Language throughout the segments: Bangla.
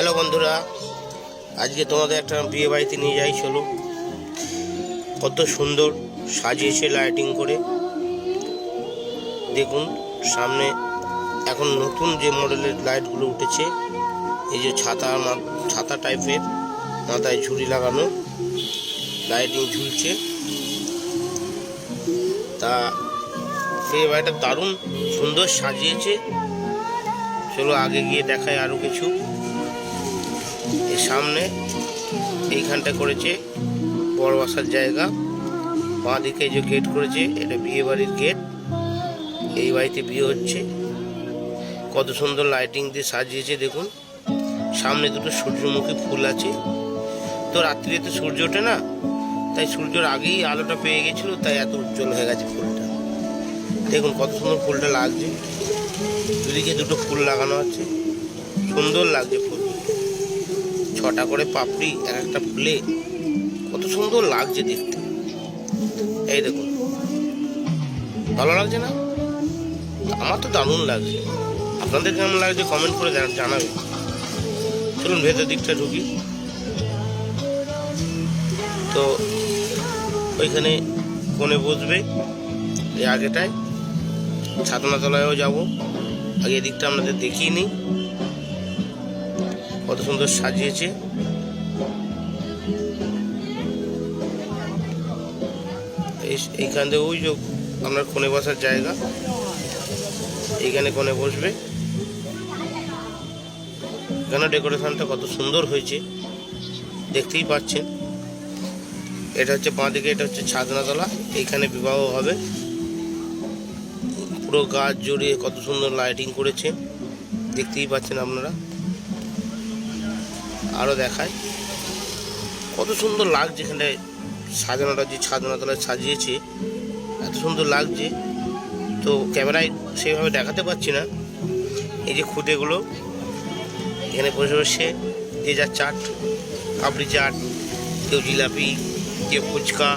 হ্যালো বন্ধুরা, আজকে তোমাদের একটা বিয়ে বাড়িতে নিয়ে যাই। চলো, কত সুন্দর সাজিয়েছে লাইটিং করে। দেখুন সামনে এখন নতুন যে মডেলের লাইটগুলো উঠেছে, এই যে ছাতা টাইপের মাথায় ঝুড়ি লাগানো লাইটিং ঝুলছে। তা বিয়ে বাড়িটা দারুণ সুন্দর সাজিয়েছে। চলো আগে গিয়ে দেখাই আরও কিছু। এর সামনে এইখানটা করেছে বড় বসার জায়গা, বাঁ দিকে যে গেট করেছে এটা বিয়ে বাড়ির গেট। এই বাড়িতে বিয়ে হচ্ছে। কত সুন্দর লাইটিং দিয়ে সাজিয়েছে দেখুন। সামনে দুটো সূর্যমুখী ফুল আছে। তো রাত্রিতে সূর্য ওঠে না, তাই সূর্যের আগেই আলোটা পেয়ে গেছিলো, তাই এত উজ্জ্বল হয়ে গেছে ফুলটা। দেখুন কত সুন্দর ফুলটা লাগছে। দুদিকে দুটো ফুল লাগানো আছে, সুন্দর লাগছে ফুল। 6টা করে পাপড়ি এক একটা ফুলে, কত সুন্দর লাগছে দেখতে। এই দেখুন, ভালো লাগছে না? আমার তো দারুণ লাগছে। আপনাদের কেমন লাগছে কমেন্ট করে জানাবে। চলুন ভেতর দিকটা ঢুকি। তো ওইখানে কোণে বসবে, এই আগেটায় ছাতনাতলায়ও যাব। আগে এদিকটা আপনাদের দেখিয়ে নিই, কত সুন্দর সাজিয়েছে। এইখান থেকে ওই যে আপনার কোণে বসার জায়গা, এইখানে কোণে বসবে। এখানে ডেকোরেশনটা কত সুন্দর হয়েছে দেখতেই পাচ্ছেন। এটা হচ্ছে বাঁ দিকে, এটা হচ্ছে ছাদনাতলা, এইখানে বিবাহ হবে। পুরো গাছ জড়িয়ে কত সুন্দর লাইটিং করেছে দেখতেই পাচ্ছেন আপনারা। আরও দেখায় কত সুন্দর লাগছে এখানে সাজানোটা, যে ছাদনাতলায় সাজিয়েছে এত সুন্দর লাগছে। তো ক্যামেরায় সেইভাবে দেখাতে পারছি না। এই যে খুঁটেগুলো, এখানে বসে বসে যে যার চাট, পাপড়ি চাট, কেউ জিলাপি, কেউ ফুচকা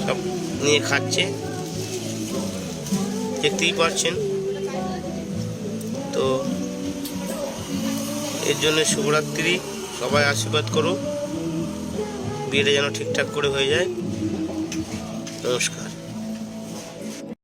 সব নিয়ে খাচ্ছে দেখতেই পাচ্ছেন। তো এর জন্য শুভরাত্রি, সবাই আশীর্বাদ করো, বিয়েটা যেন ঠিকঠাক করে হয়ে যায়। নমস্কার।